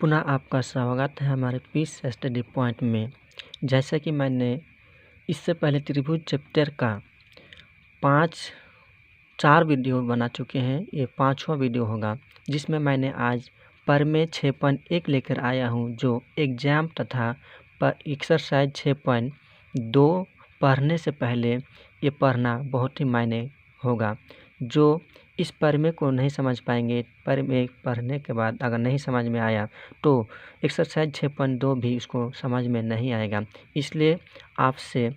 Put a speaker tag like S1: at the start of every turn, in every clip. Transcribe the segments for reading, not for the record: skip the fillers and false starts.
S1: पुनः आपका स्वागत है हमारे पीस स्टडी पॉइंट में। जैसा कि मैंने इससे पहले त्रिभुज चैप्टर का 4 वीडियो बना चुके हैं। ये 5वां वीडियो होगा जिसमें मैंने आज प्रमेय 6.1 लेकर आया हूं, जो एग्जाम तथा एक्सरसाइज 6.2 पढ़ने से पहले ये पढ़ना बहुत ही मायने होगा। जो इस प्रमेय को नहीं समझ पाएंगे, प्रमेय पढ़ने के बाद अगर नहीं समझ में आया तो एक्सरसाइज 6.2 भी उसको समझ में नहीं आएगा। इसलिए आपसे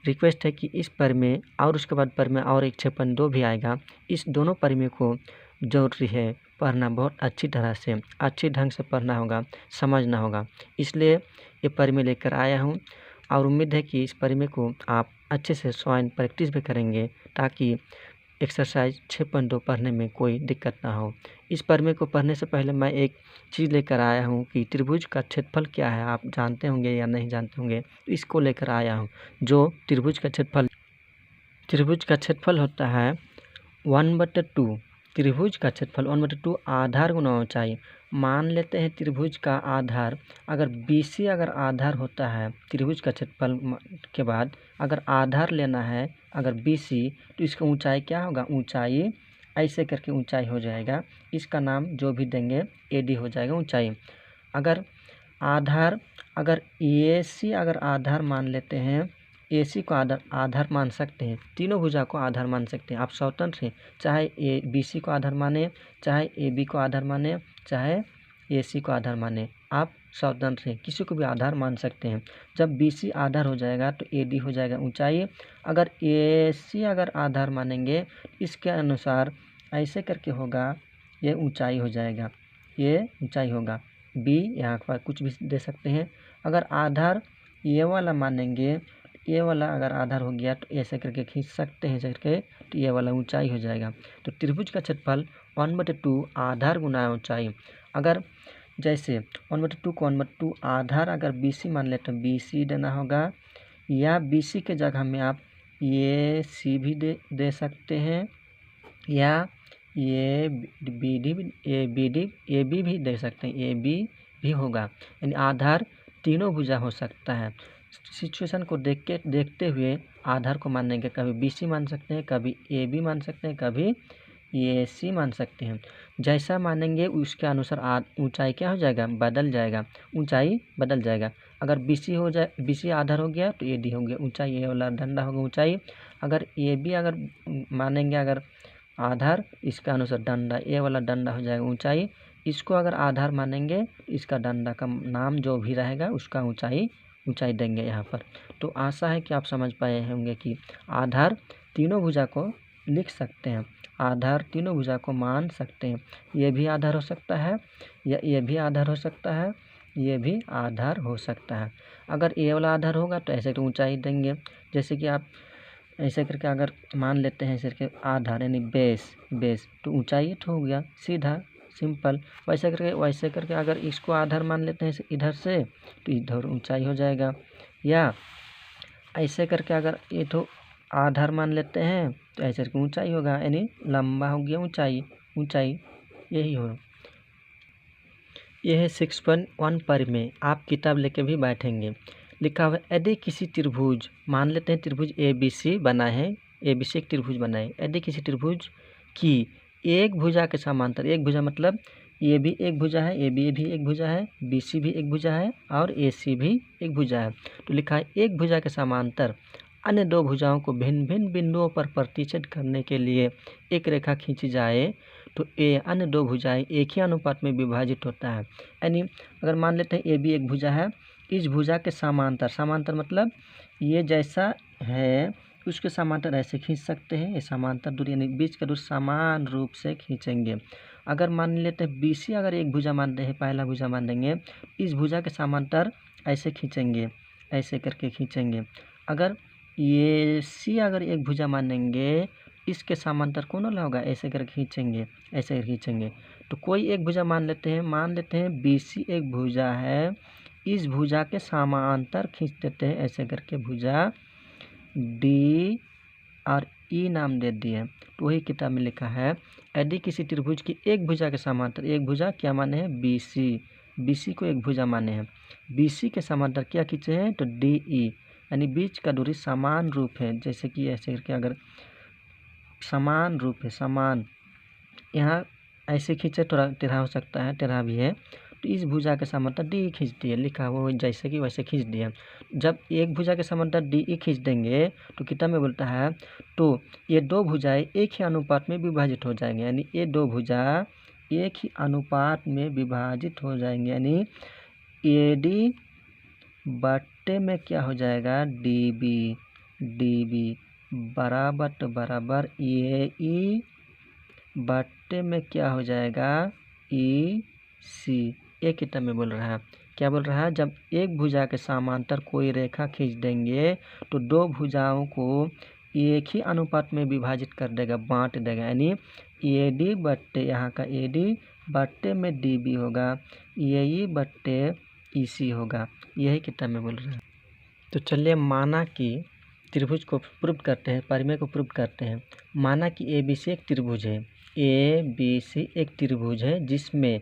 S1: रिक्वेस्ट है कि इस प्रमेय और उसके बाद प्रमेय और एक 6.2 भी आएगा, इस दोनों प्रमेय को जरूरी है पढ़ना, बहुत अच्छी तरह से अच्छी ढंग से पढ़ना होगा, समझना होगा। इसलिए ये प्रमेय लेकर आया हूँ और उम्मीद है कि इस प्रमेय को आप अच्छे से स्वयं प्रैक्टिस भी करेंगे ताकि एक्सरसाइज 6.2 पढ़ने में कोई दिक्कत ना हो। इस प्रमेय को पढ़ने से पहले मैं एक चीज़ लेकर आया हूँ कि त्रिभुज का क्षेत्रफल क्या है, आप जानते होंगे या नहीं जानते होंगे, तो इसको लेकर आया हूँ। जो त्रिभुज का क्षेत्रफल होता है 1/2। त्रिभुज का क्षेत्रफल 1/2 आधार गुना ऊंचाई। मान लेते हैं त्रिभुज का आधार अगर BC अगर आधार होता है त्रिभुज का क्षेत्रफल के बाद अगर आधार लेना है अगर BC, तो इसका ऊंचाई क्या होगा, ऊंचाई ऐसे करके ऊंचाई हो जाएगा। इसका नाम जो भी देंगे AD हो जाएगा ऊंचाई। अगर आधार अगर AC अगर आधार मान लेते हैं, AC को आधार मान सकते हैं, तीनों भुजा को आधार मान सकते हैं। आप स्वतंत्र हैं, चाहे BC को आधार माने, चाहे AB को आधार माने, चाहे AC को आधार माने, आप स्वतंत्र हैं, किसी को भी आधार मान सकते हैं। जब BC आधार हो जाएगा तो AD हो जाएगा ऊंचाई। अगर AC अगर आधार मानेंगे इसके अनुसार ऐसे करके होगा, ये ऊंचाई हो जाएगा, ये ऊंचाई होगा। B यहाँ पर कुछ भी दे सकते हैं। अगर आधार ये वाला मानेंगे, ये वाला अगर आधार हो गया तो ऐसे करके खींच सकते हैं करके, तो ये वाला ऊंचाई हो जाएगा। तो त्रिभुज का क्षेत्रफल 1/2 आधार गुना ऊंचाई। अगर जैसे 1/2 को 1/2 आधार अगर BC मान ले तो BC देना होगा, या BC के जगह में आप ये C भी दे सकते हैं, या ये AB भी दे सकते हैं, AB भी होगा। यानी आधार तीनों भुजा हो सकता है। सिचुएशन को देखते हुए आधार को मानेंगे, कभी BC मान सकते हैं, कभी AB मान सकते हैं, कभी AC मान सकते हैं। जैसा मानेंगे उसके अनुसार ऊंचाई क्या हो जाएगा, बदल जाएगा, ऊंचाई बदल जाएगा। अगर BC आधार हो गया तो AD हो गया ऊंचाई, ये वाला डंडा होगा ऊंचाई। अगर AB अगर मानेंगे अगर आधार, इसका अनुसार डंडा, ये वाला डंडा हो जाएगा ऊंचाई। इसको अगर आधार मानेंगे इसका डंडा का नाम जो भी रहेगा उसका ऊंचाई देंगे यहाँ पर। तो आशा है कि आप समझ पाए होंगे कि आधार तीनों भुजा को लिख सकते हैं, आधार तीनों भुजा को मान सकते हैं। ये भी आधार हो सकता है, या ये भी आधार हो सकता है, ये भी आधार हो सकता है। अगर ये वाला आधार होगा तो ऐसे तो ऊंचाई देंगे। जैसे कि आप ऐसे करके अगर मान लेते हैं ऐसे करके आधार यानी बेस तो ऊंचाई तो हो गया, सीधा सिंपल। वैसे करके अगर इसको आधार मान लेते हैं इधर से तो इधर ऊंचाई हो जाएगा, या ऐसे करके अगर ये तो आधार मान लेते हैं तो ऐसे करके ऊंचाई होगा, यानी लंबा हो गया ऊंचाई यही हो। यह है 6.1 प्रमेय। आप किताब लेके भी बैठेंगे। लिखा हुआ है यदि किसी त्रिभुज, मान लेते हैं त्रिभुज ABC बना है, ABC एक त्रिभुज बना है। यदि किसी त्रिभुज की एक भुजा के समांतर, एक भुजा मतलब ये भी एक भुजा है, AB भी एक भुजा है, BC भी एक भुजा है और AC भी एक भुजा है। तो लिखा है एक भुजा के समांतर अन्य दो भुजाओं को भिन्न भिन्न बिंदुओं पर प्रतिच्छेद करने के लिए एक रेखा खींची जाए तो ये अन्य दो भुजाएं एक ही अनुपात में विभाजित होता है। यानी अगर मान लेते हैं AB एक भुजा है, इस भुजा के समांतर मतलब ये जैसा है उसके समांतर ऐसे खींच सकते हैं। ये समांतर दूरी यानी बीच का दूरी समान रूप से खींचेंगे। अगर मान लेते हैं BC अगर एक भुजा मान रहे हैं, पहला भुजा मान देंगे, इस भुजा के समांतर ऐसे खींचेंगे, ऐसे करके खींचेंगे। अगर ये C अगर एक भुजा मानेंगे, इसके समांतर कौन वाला होगा, ऐसे करके खींचेंगे, ऐसे करके खींचेंगे। तो कोई एक भुजा मान लेते हैं BC एक भुजा है, इस भुजा के समांतर खींच देते हैं ऐसे करके, भुजा D और E नाम दे दिए। तो वही किताब में लिखा है यदि किसी त्रिभुज की एक भुजा के समांतर, एक भुजा क्या माने हैं BC को एक भुजा माने हैं, BC के समांतर क्या खींचे हैं तो DE, यानी बीच का दूरी समान रूप है, जैसे कि ऐसे करके अगर समान रूप है, समान यहाँ ऐसे खींचे थोड़ा टेढ़ा हो सकता है, टेढ़ा भी है, तो इस भुजा के समांतर DE खींच दिए, लिखा हुआ जैसे कि वैसे खींच दिया। जब एक भुजा के समांतर DE खींच देंगे तो कितना में बोलता है, तो ये दो भुजाएं एक ही अनुपात में विभाजित हो जाएंगे, यानी ये दो भुजा एक ही अनुपात में विभाजित हो जाएंगे, यानी AD बट्टे में क्या हो जाएगा DB बराबर तो बराबर AE बट्टे में क्या हो जाएगा EC। एक कितना में बोल रहा है, क्या बोल रहा है, जब एक भुजा के समांतर कोई रेखा खींच देंगे तो दो भुजाओं को एक ही अनुपात में विभाजित कर देगा, बांट देगा, यानी AD बट्टे यहाँ का AD बट्टे में DB होगा, AE बट्टे EC होगा। यही कितना में बोल रहा है। तो चलिए माना कि त्रिभुज को प्रूव करते हैं, परिमेय को प्रूव करते हैं। माना कि ABC एक त्रिभुज है, ABC एक त्रिभुज है जिसमें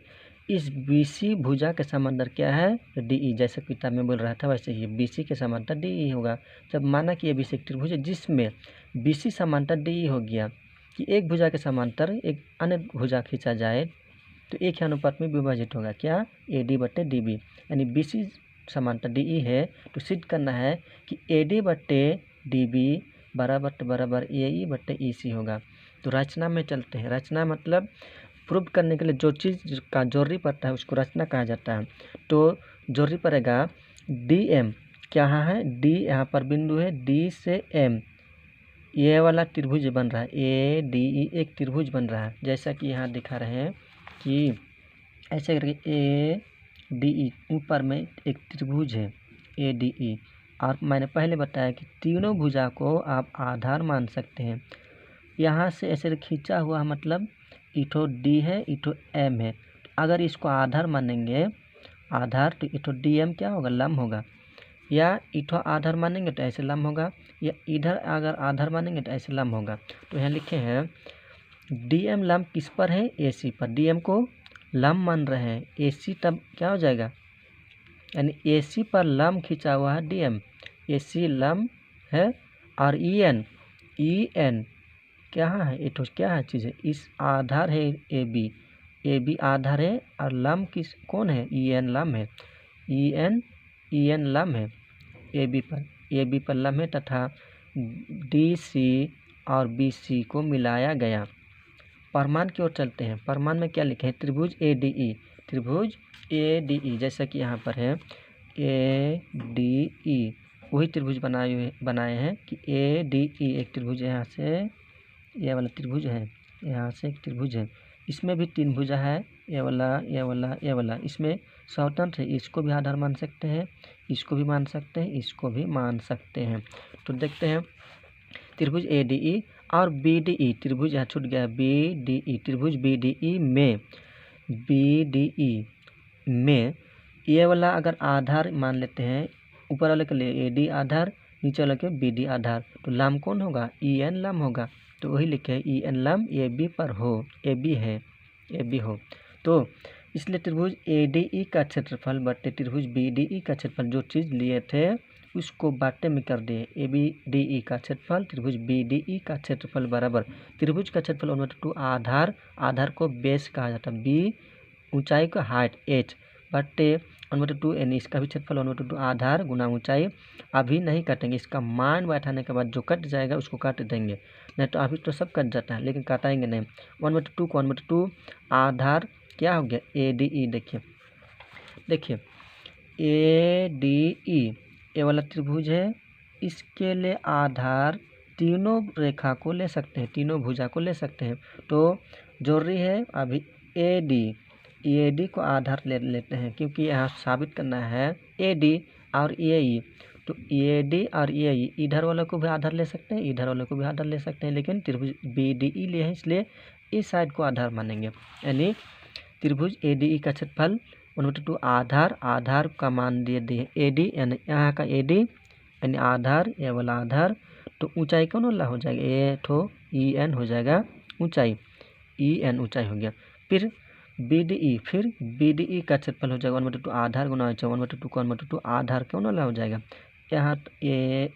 S1: इस BC भुजा के समांतर क्या है DE, जैसे किताब में बोल रहा था वैसे ही BC के समांतर DE होगा। जब माना कि ABC एक त्रिभुज है जिसमें BC समांतर DE हो गया, कि एक भुजा के समांतर एक अन्य भुजा खींचा जाए तो एक ही अनुपात में विभाजित होगा, क्या AD बट्टे DB, यानी BC समांतर DE है, तो सिद्ध करना है कि AD बट्टे DB बराबर AE बट्टे EC होगा। तो रचना में चलते हैं। रचना मतलब प्रूव करने के लिए जो चीज़ का जरूरी पड़ता है उसको रचना कहा जाता है। तो जरूरी पड़ेगा DM, क्या है D यहाँ पर बिंदु है, D से M ये वाला त्रिभुज बन रहा है, ADE एक त्रिभुज बन रहा है, जैसा कि यहाँ दिखा रहे हैं कि ऐसे करके ADE ऊपर में एक त्रिभुज है ADE, और मैंने पहले बताया कि तीनों भुजा को आप आधार मान सकते हैं। यहाँ से ऐसे खींचा हुआ मतलब इठो D है, इठो M है, अगर इसको आधार मानेंगे आधार तो इठो DM क्या होगा लंब होगा, या इठो आधार मानेंगे तो ऐसे लंब होगा, या इधर अगर आधार मानेंगे तो ऐसे लंब होगा। तो यहाँ लिखे हैं DM लंब किस पर है AC पर, DM को लंब मान रहे हैं, AC तब क्या हो जाएगा, यानी AC पर लंब खींचा हुआ है DM, AC लंब है, और EN क्या है इठो क्या है चीज़ है, इस आधार है AB आधार है, और लंब किस कौन है EN लंब है, EN लंब है AB पर लंब है, तथा DC और BC को मिलाया गया। प्रमाण की ओर चलते हैं। प्रमाण में क्या लिखे हैं, त्रिभुज ADE जैसा कि यहाँ पर है ADE, वही त्रिभुज बनाए हैं कि ADE एक त्रिभुज, यहाँ से ये वाला त्रिभुज है, यहाँ से एक त्रिभुज है, इसमें भी तीन भुजा है, ये वाला इसमें स्वतंत्र है, इसको भी आधार मान सकते हैं, इसको भी मान सकते हैं, इसको भी मान सकते हैं। तो देखते हैं त्रिभुज ADE और BDE त्रिभुज, यहाँ छूट गया BDE, त्रिभुज BDE में ये वाला अगर आधार मान लेते हैं, ऊपर वाले के लिए AD आधार, नीचे वाले के BD आधार, तो लंब कौन होगा EN लंब होगा, तो वही लिखे EN लंब AB पर हो, AB हो। तो इसलिए त्रिभुज ADE का क्षेत्रफल बट्टे त्रिभुज BDE का क्षेत्रफल, जो चीज़ लिए थे उसको बाटे में कर दिए, ABDE का क्षेत्रफल त्रिभुज BDE का क्षेत्रफल बराबर त्रिभुज का क्षेत्रफल 1/2 आधार को बेस कहा जाता है, B ऊंचाई को हाइट H बट्टे 1/2 यानी इसका भी क्षेत्रफल 1/2 आधार गुना ऊंचाई। अभी नहीं काटेंगे, इसका मान बैठाने के बाद जो कट जाएगा उसको काट देंगे, नहीं तो अभी तो सब कट जाता है लेकिन काटाएंगे नहीं। 1/2 को 1/2 आधार क्या हो गया ADE, देखिए ADE ये वाला त्रिभुज है, इसके लिए आधार तीनों रेखा को ले सकते हैं, तीनों भुजा को ले सकते हैं। तो जरूरी है अभी AD को आधार ले लेते हैं, क्योंकि यहाँ साबित करना है AD और AE, तो AD और AE इधर वाले को भी आधार ले सकते हैं, इधर वाले को भी आधार ले सकते हैं, लेकिन त्रिभुज BDE लिए हैं इसलिए इस साइड को आधार मानेंगे, यानी त्रिभुज ADE का क्षेत्रफल 1/2 आधार का मान दिए AD, यानी यहाँ का AD यानी आधार, ये वाला आधार, तो ऊंचाई कौन वाला हो जाएगा, ये ठो EN हो जाएगा ऊंचाई, EN ऊंचाई हो गया। फिर BDE, फिर BDE का क्षेत्रफल हो जाएगा 1/2 आधार गुना 1/2 को 1/2 आधार क्यों वाला हो जाएगा। यहाँ ये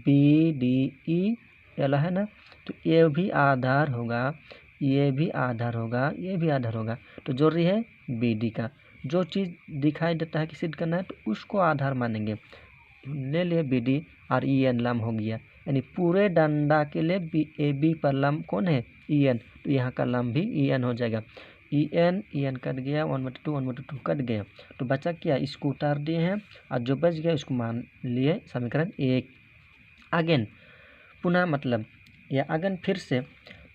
S1: BDE वाला है ना, तो ये भी आधार होगा, ये भी आधार होगा, ये भी आधार होगा, तो जरूरी है BD का। जो चीज़ दिखाई देता है कि सिद्ध करना है तो उसको आधार मानेंगे। ले लिए BD और EN लंब हो गया, यानी पूरे डंडा के लिए AB पर लंब कौन है, EN, तो यहाँ का लंब भी EN हो जाएगा। EN कट गया, 1/2 कट गया, तो बचा क्या, इसको उतार दिए हैं और जो बच गया उसको मान लिए समीकरण 1। अगेन पुनः मतलब या अगेन फिर से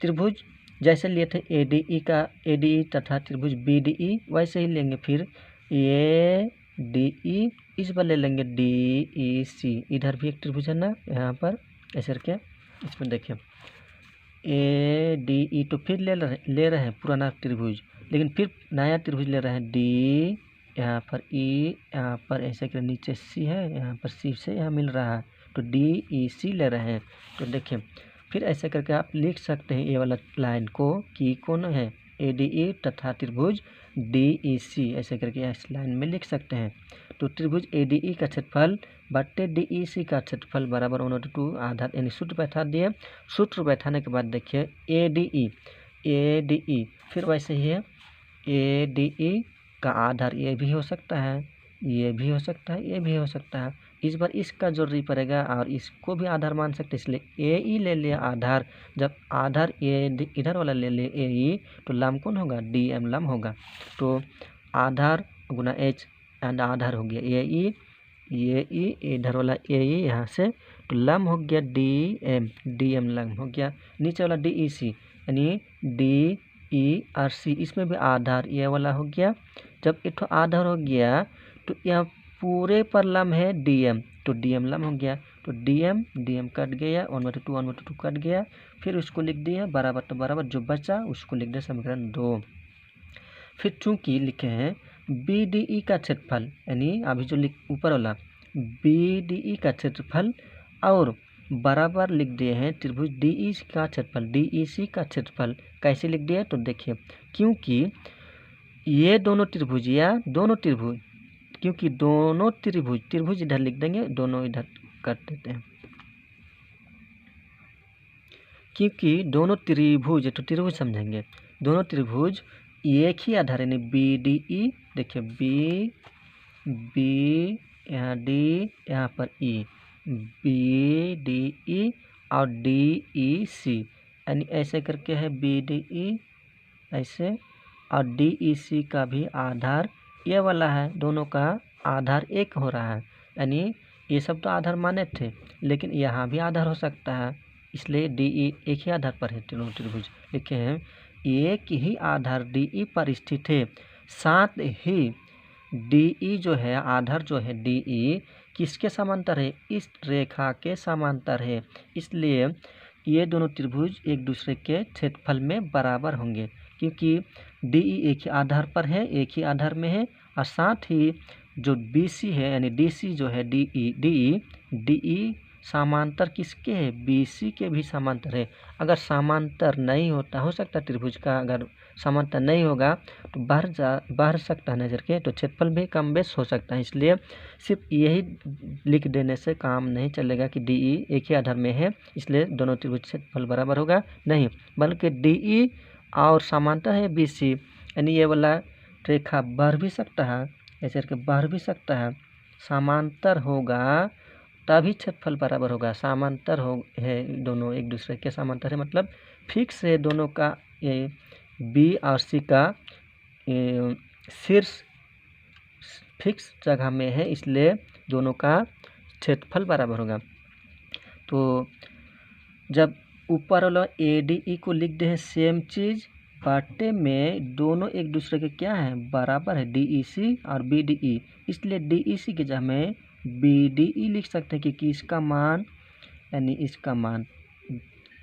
S1: त्रिभुज जैसे लिए थे ADE तथा त्रिभुज BDE वैसे ही लेंगे, फिर ADE इस पर ले लेंगे DEC, इधर भी एक त्रिभुज है ना यहाँ पर, ऐसे करके इसमें देखिए ADE, तो फिर ले रहे हैं पुराना त्रिभुज, लेकिन फिर नया त्रिभुज ले रहे हैं D, यहाँ पर E, यहाँ पर ऐसे कर नीचे C है, यहाँ पर C से यहाँ मिल रहा है, तो DEC ले रहे हैं। तो देखिए फिर ऐसे करके आप लिख सकते हैं ये वाला लाइन को कि कौन है ADE तथा त्रिभुज DEC, ऐसे करके इस लाइन में लिख सकते हैं। तो त्रिभुज ADE का क्षेत्रफल बट्टे DEC का क्षेत्रफल बराबर 1/2 आधार, यानी सूत्र बैठा दिए। सूत्र बैठाने के बाद देखिए ADE फिर वैसे ही है, ADE का आधार ये भी हो सकता है, ये भी हो सकता है, ये भी हो सकता है। इस बार इसका जरूरी पड़ेगा और इसको भी आधार मान सकते, इसलिए AE ले लिया आधार। जब आधार इधर वाला ले लिए AE, तो लंब कौन होगा, DM लंब होगा। तो आधार गुना H एंड आधार हो गया AE, इधर वाला AE यहाँ से, तो लंब हो गया DM लंब हो गया। नीचे वाला DEC यानी DE और C, इसमें भी आधार ये वाला हो गया। जब एक आधार हो गया तो यहाँ पूरे पर लंब है DM, तो DM लंब हो गया, तो DM कट गया, 1/2 कट गया, फिर उसको लिख दिया बराबर, तो बराबर जो बचा उसको लिख दिया समीकरण 2। फिर चूंकि लिखे हैं BDE का क्षेत्रफल, यानी अभी जो ऊपर वाला BDE का क्षेत्रफल और बराबर लिख दिए हैं त्रिभुज DEC का क्षेत्रफल, कैसे लिख दिए, तो देखिए क्योंकि ये दोनों त्रिभुज क्योंकि दोनों त्रिभुज इधर लिख देंगे, दोनों इधर कर देते हैं, क्योंकि दोनों त्रिभुज, तो त्रिभुज समझेंगे, दोनों त्रिभुज एक ही आधार, यानी BDE, देखिए B यहाँ D, यहाँ पर E, BDE और DEC, यानी ऐसे करके है BDE ऐसे, और DEC का भी आधार ये वाला है, दोनों का आधार एक हो रहा है, यानी ये सब तो आधार माने थे, लेकिन यहाँ भी आधार हो सकता है, इसलिए DE एक ही आधार पर है। तीनों त्रिभुज लिखे हैं एक ही आधार DE पर स्थित है, साथ ही DE जो है आधार जो है DE किसके समांतर है, इस रेखा के समांतर है, इसलिए ये दोनों त्रिभुज एक दूसरे के क्षेत्रफल में बराबर होंगे, क्योंकि DE एक ही आधार पर है, एक ही आधार में है, और साथ ही जो BC है यानी DC जो है DE समांतर किसके है, BC के भी समांतर है। अगर समांतर नहीं होता, हो सकता है त्रिभुज का अगर समांतर नहीं होगा तो बाहर सकता है नजर के, तो क्षेत्रफल भी कम बेस हो सकता है, इसलिए सिर्फ यही लिख देने से काम नहीं चलेगा कि DE एक ही आधार में है इसलिए दोनों त्रिभुज क्षेत्रफल बराबर होगा, नहीं, बल्कि DE और समांतर है BC, यानी ये वाला रेखा बढ़ भी सकता है, ऐसे करके बढ़ भी सकता है, समांतर होगा तभी क्षेत्रफल बराबर होगा। समांतर हो है, दोनों एक दूसरे के समांतर है, मतलब फिक्स है, दोनों का ये B और C का शीर्ष फिक्स जगह में है, इसलिए दोनों का क्षेत्रफल बराबर होगा। तो जब ऊपर वाला ADE को लिख दे सेम चीज़, बाटे में दोनों एक दूसरे के क्या है, बराबर है, DEC और BDE, इसलिए DEC की जगह में BDE लिख सकते हैं, क्योंकि इसका मान यानी इसका मान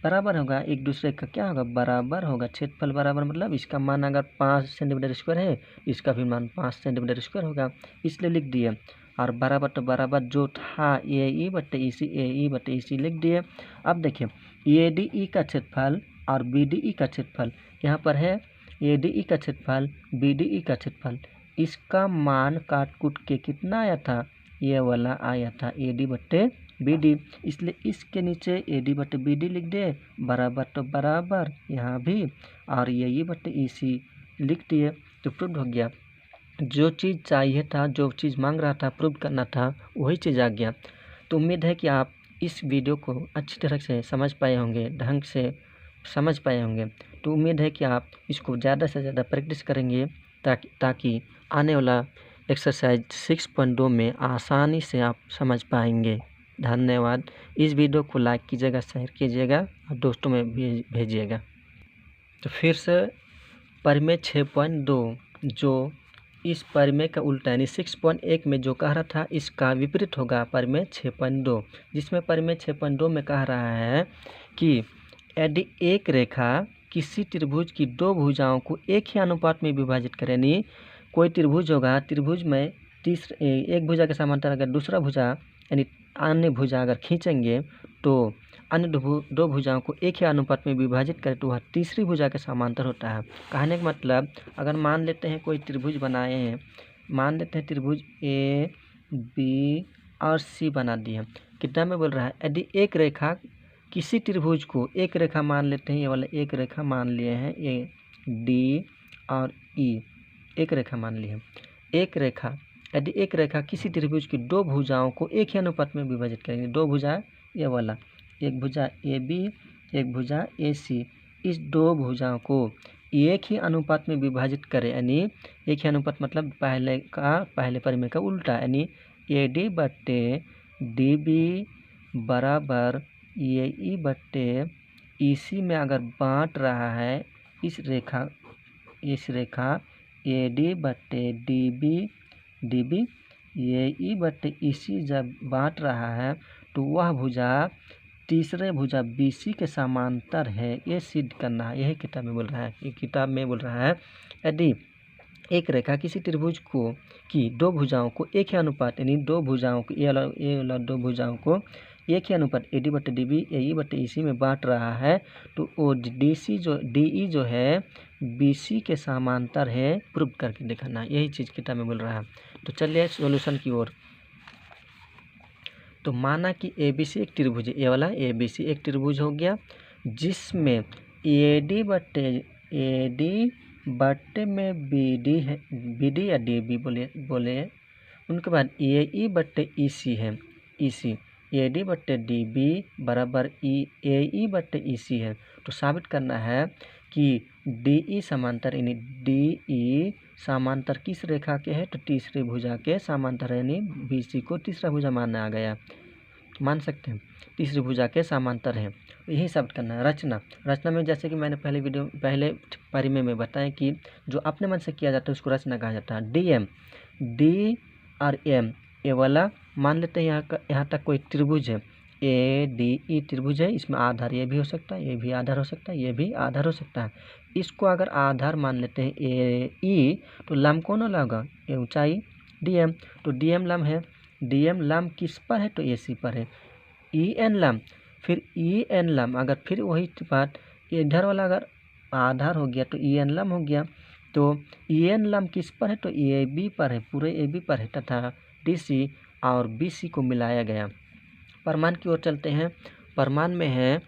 S1: बराबर होगा, एक दूसरे का क्या होगा, बराबर होगा, क्षेत्रफल बराबर, मतलब इसका मान अगर 5 सेंटीमीटर स्क्वायर है, इसका भी मान 5 सेंटीमीटर स्क्वायर होगा, इसलिए लिख दिए, और बराबर तो बराबर जो था AE बटे EC लिख दिए। अब देखिए ADE का क्षेत्रफल और BDE का क्षेत्रफल यहाँ पर है, ADE का क्षेत्रफल BDE का क्षेत्रफल, इसका मान काट कूट के कितना आया था, ये वाला आया था AD बट्टे BD, इसलिए इसके नीचे AD बट्टे BD लिख दे, बराबर तो बराबर यहाँ भी, और AE बट्टे EC लिख दिए, तो प्रूव हो गया। जो चीज़ चाहिए था, जो चीज़ मांग रहा था, प्रूव करना था, वही चीज़ आ गया। तो उम्मीद है कि आप इस वीडियो को अच्छी तरह से समझ पाए होंगे, ढंग से समझ पाए होंगे। तो उम्मीद है कि आप इसको ज़्यादा से ज़्यादा प्रैक्टिस करेंगे ताकि आने वाला एक्सरसाइज 6.2 में आसानी से आप समझ पाएंगे। धन्यवाद। इस वीडियो को लाइक कीजिएगा, शेयर कीजिएगा और दोस्तों में भेजिएगा। तो फिर से परिमेय 6.2 जो इस परिमेय का उल्टा यानी 6.1 में जो कह रहा था, इसका विपरीत होगा परिमेय 6.2, जिसमें परिमेय 6.2 में कह रहा है कि यदि एक रेखा किसी त्रिभुज की दो भुजाओं को एक ही अनुपात में विभाजित करे, यानी कोई त्रिभुज होगा, त्रिभुज में एक भुजा के समांतर अगर दूसरा भुजा यानी अन्य भुजा अगर खींचेंगे तो अन्य दो भुजाओं को एक ही अनुपात में विभाजित करें तो वह तीसरी भुजा के समांतर होता है। कहने का मतलब, अगर मान लेते हैं कोई त्रिभुज बनाए हैं, मान लेते हैं त्रिभुज AB और C बना दिए, कितना में बोल रहा है, यदि एक रेखा किसी त्रिभुज को, एक रेखा मान लेते हैं, ये वाला एक रेखा मान लिए हैं, ये D और E एक रेखा मान ली है। यदि एक रेखा किसी त्रिभुज की दो भुजाओं को एक ही अनुपात में विभाजित करेंगे, दो भुजा ये वाला, एक भुजा AB, एक भुजा AC, इस दो भुजाओं को एक ही अनुपात में विभाजित करें, यानी एक ही अनुपात मतलब पहले परिमेय का उल्टा, यानी AD बट्टे DB बराबर AE बट्टे EC में अगर बांट रहा है, इस रेखा AD बट्टे DB AE बट्टे EC जब बांट रहा है तो वह भुजा तीसरे भुजा BC के समांतर है, ये सिद्ध करना है। यही किताब में बोल रहा है, ये किताब में बोल रहा है, यदि एक रेखा किसी त्रिभुज की दो भुजाओं को एक ही अनुपात, यानी दो भुजाओं को ये वाला दो भुजाओं को एक ही अनुपात AD बट्टे DB AE बट्टे EC में बांट रहा है तो वो DE जो है BC के समांतर है, प्रूव करके दिखाना। यही चीज़ किताब में बोल रहा है। तो चलिए सॉल्यूशन की ओर। तो माना कि ABC एक त्रिभुज है, ये वाला ABC एक त्रिभुज हो गया, जिसमें AD बट्टे में BD या DB बोले, उनके बाद AE बट्टे EC है, EC AD बट्टे DB बराबर AE बट्टे EC है। तो साबित करना है कि DE समांतर, यानी DE समांतर किस रेखा के है, तो तीसरी भुजा के समांतर, यानी BC को तीसरा भुजा माना आ गया, मान सकते हैं तीसरी भुजा के समांतर है। यही साबित करना है। रचना में जैसे कि मैंने पहले परिमेय में बताया कि जो अपने मन से किया जाता है उसको रचना कहा जाता है। D और M ये वाला मान लेते हैं, यहाँ तक कोई त्रिभुज है, ADE त्रिभुज है, इसमें आधार ये भी हो सकता है, ये भी आधार हो सकता है, ये भी आधार हो सकता है। इसको अगर आधार मान लेते हैं AE, तो लंब कौन वाला होगा, ये ऊंचाई DM, तो DM लंब है, DM लंब किस पर है, तो AC पर है। EN लंब, फिर EN लंब, अगर फिर वही बात इधर वाला अगर आधार हो गया तो EN लंब हो गया, तो EN लंब किस पर है, तो AB पर है, पूरे AB पर है, तथा DC और BC को मिलाया गया। प्रमाण की ओर चलते हैं। प्रमाण में है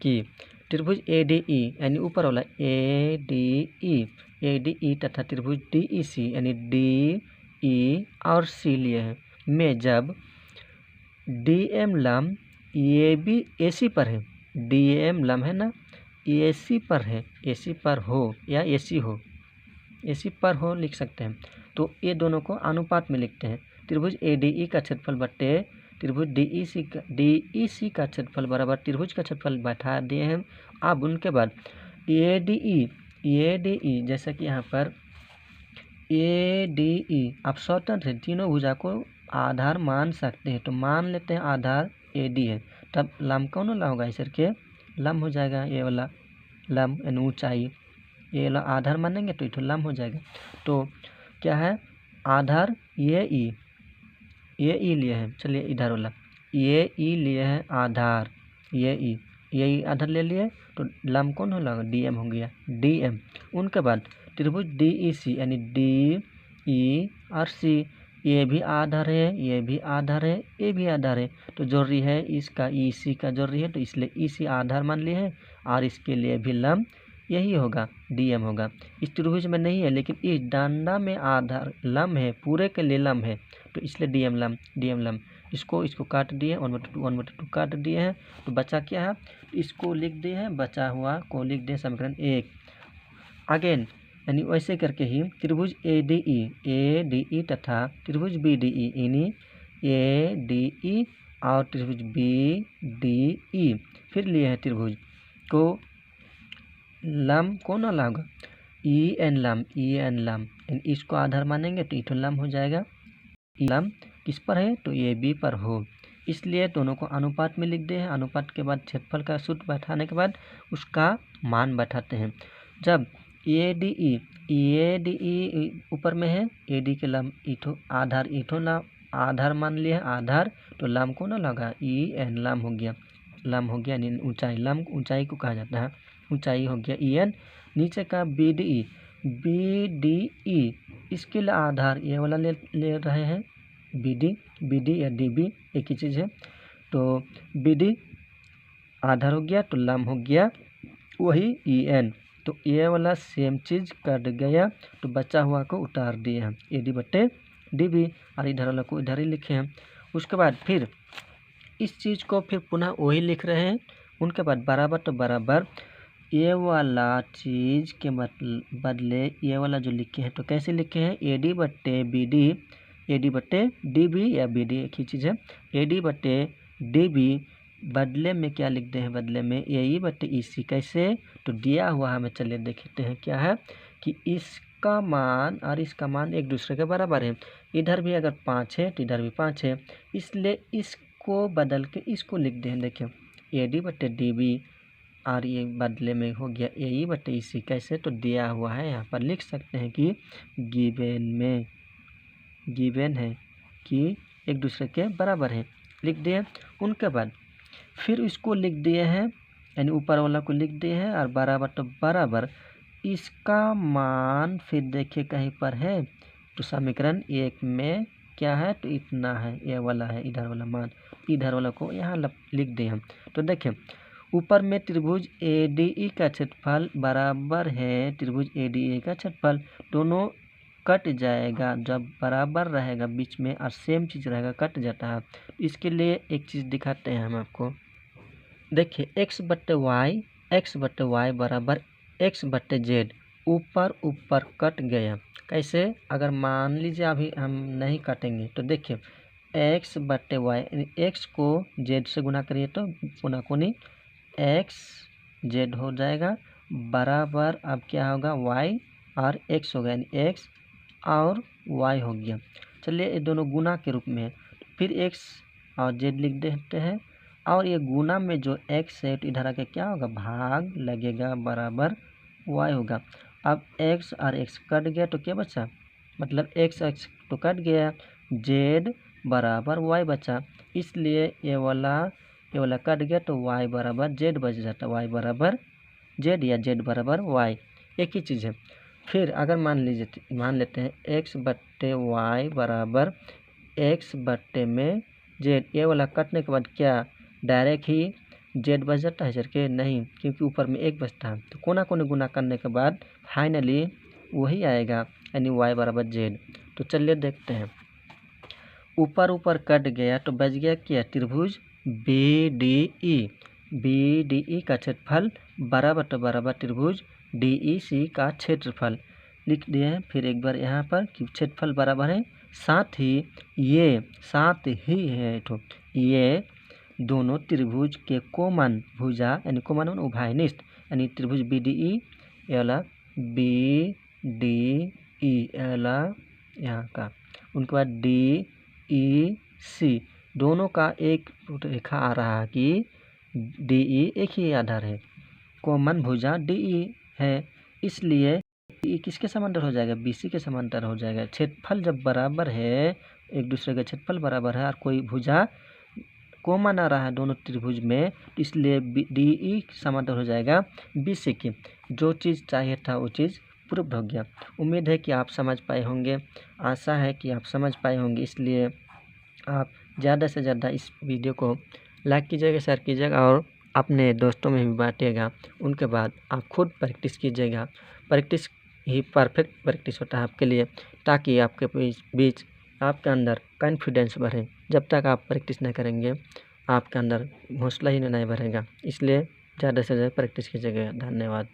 S1: कि त्रिभुज ADE यानी ऊपर वाला ADE तथा त्रिभुज DEC यानी DE और C लिए हैं, में जब DM लंब AB AC पर है, DM लंब है ना AC पर है, AC पर हो या AC पर हो लिख सकते हैं, तो ये दोनों को अनुपात में लिखते हैं। त्रिभुज ADE का क्षेत्रफल बट्टे त्रिभुज DEC का क्षेत्रफल बराबर त्रिभुज का क्षेत्रफल बैठा दिए हैं। अब उनके बाद ADE जैसा कि यहाँ पर ADE आप स्वतंत्र है, तीनों भुजा को आधार मान सकते हैं, तो मान लेते हैं आधार AD है, तब लंब कौन वाला होगा, इस के लंब हो जाएगा, ये वाला लंब यानी ऊंचाई, ये वाला आधार मानेंगे तो ये लंब हो जाएगा। तो क्या है, आधार ये E लिए हैं, चलिए इधर वाला ये E लिए हैं आधार, ये यही आधार ले लिए तो लंब कौन हो लगा DM हो गया DM। उनके बाद त्रिभुज DEC यानी DE और C, ये भी आधार है, ये भी आधार है, ये भी आधार है, तो जरूरी है इसका EC का जरूरी है, तो इसलिए EC आधार मान लिए हैं और इसके लिए भी लंब यही होगा DM होगा। इस त्रिभुज में नहीं है लेकिन इस डंडा में आधार लंब है, पूरे के लिए लंब है, तो इसलिए DM लंब। इसको काट दिए 1/2 काट दिए हैं, तो बचा क्या है, इसको लिख दिए हैं, बचा हुआ को लिख दिए समीकरण 1। अगेन यानी वैसे करके ही त्रिभुज ADE तथा त्रिभुज BDE यानी ADE और त्रिभुज BDE फिर लिए हैं त्रिभुज को लंब कौन वाला होगा EN लंब इसको आधार मानेंगे तो इथो लंब हो जाएगा। लंब किस पर है तो AB पर हो, इसलिए दोनों को अनुपात में लिख दे हैं। अनुपात के बाद क्षेत्रफल का सूत्र बैठाने के बाद उसका मान बैठाते हैं। जब ADE ऊपर में है, AD के लंब इथो आधार आधार मान लिए आधार, तो लंब को ना लगा EN लंब हो गया यानी ऊंचाई, लंब ऊंचाई को कहा जाता है, ऊंचाई हो गया EN। नीचे का BDE इसके लिए आधार ये वाला ले रहे हैं BD या DB एक ही चीज़ है, तो BD आधार हो गया तो लंब हो गया वही EN, तो ये वाला सेम चीज़ कट गया, तो बचा हुआ को उतार दिए हैं AD/DB और इधर वाला को इधर ही लिखे हैं। उसके बाद फिर इस चीज़ को फिर पुनः वही लिख रहे हैं। उनके बाद बराबर तो बराबर ये वाला चीज़ के बदले ये वाला जो लिखे हैं तो कैसे लिखे हैं AD/DB या BD एक ही चीज़ है। AD/DB बदले में क्या लिखते हैं, बदले में AE/EC कैसे, तो दिया हुआ हमें चलिए देखते हैं क्या है कि इसका मान और इसका मान एक दूसरे के बराबर है। इधर भी अगर 5 है तो इधर भी 5 है, इसलिए इसको बदल के इसको लिख दें। देखिए AD/DB और ये बदले में हो गया AE/EC कैसे, तो दिया हुआ है यहाँ पर लिख सकते हैं कि गिवन है कि एक दूसरे के बराबर है, लिख दिए। उनके बाद फिर इसको लिख दिए हैं यानी ऊपर वाला को लिख दिए हैं और बराबर तो बराबर इसका मान फिर देखिए कहीं पर है तो समीकरण 1 में क्या है तो इतना है, ये वाला है, इधर वाला मान, इधर वाला को यहाँ लिख दिए हम। तो देखिए ऊपर में त्रिभुज ADE का क्षेत्रफल बराबर है त्रिभुज ADA का क्षेत्रफल, दोनों कट जाएगा, जब बराबर रहेगा बीच में और सेम चीज़ रहेगा कट जाता है। इसके लिए एक चीज़ दिखाते हैं हम आपको, देखिए x/y बराबर x/z, ऊपर कट गया। कैसे, अगर मान लीजिए अभी हम नहीं काटेंगे तो देखिए x/y यानी x को z से गुना करिए तो कोना x/z हो जाएगा, बराबर अब क्या होगा y और x होगा यानी x और y हो गया। चलिए ये दोनों गुना के रूप में है, फिर x और z लिख देते हैं और ये गुना में जो x है तो इधर आके क्या होगा भाग लगेगा बराबर y होगा। अब x और x कट गया तो क्या बचा, मतलब x तो कट गया, z बराबर y बचा, इसलिए ये वाला कट गया तो y बराबर z बच जाता, y बराबर z या z बराबर y एक ही चीज़ है। फिर अगर मान लेते हैं x/y बराबर x/में z, ये वाला कटने के बाद क्या डायरेक्ट ही z बच जाता है सर के नहीं, क्योंकि ऊपर में एक बचता है, तो कोना गुना करने के बाद फाइनली वही आएगा यानी y बराबर z। तो चलिए देखते हैं, ऊपर कट गया तो बच गया क्या त्रिभुज BDE का क्षेत्रफल बराबर तो बराबर त्रिभुज DEC का क्षेत्रफल लिख दिए हैं। फिर एक बार यहाँ पर कि क्षेत्रफल बराबर है, साथ ही है तो ये दोनों त्रिभुज के कोमन भुजा यानी कोमन उभयनिष्ठ यानी त्रिभुज BDE वाला यहाँ का, उनके बाद DEC दोनों का एक रेखा आ रहा है कि DE एक ही आधार है, कोमन भुजा DE है, इसलिए DE किसके समांतर हो जाएगा BC के समांतर हो जाएगा। क्षेत्रफल जब बराबर है, एक दूसरे का क्षेत्रफल बराबर है और कोई भुजा कोमा ना रहा है दोनों त्रिभुज में, इसलिए DE समांतर हो जाएगा BC की। जो चीज़ चाहिए था वो चीज़ प्रूव हो गया। उम्मीद है कि आप समझ पाए होंगे, आशा है कि आप समझ पाए होंगे। इसलिए आप ज़्यादा से ज़्यादा इस वीडियो को लाइक कीजिएगा, शेयर कीजिएगा और अपने दोस्तों में भी बांटिएगा। उनके बाद आप खुद प्रैक्टिस कीजिएगा। प्रैक्टिस ही परफेक्ट प्रैक्टिस होता है आपके लिए, ताकि आपके बीच आपके अंदर कॉन्फिडेंस बढ़े। जब तक आप प्रैक्टिस नहीं करेंगे आपके अंदर हौसला ही नहीं बढ़ेगा। इसलिए ज़्यादा से ज़्यादा प्रैक्टिस कीजिएगा। धन्यवाद।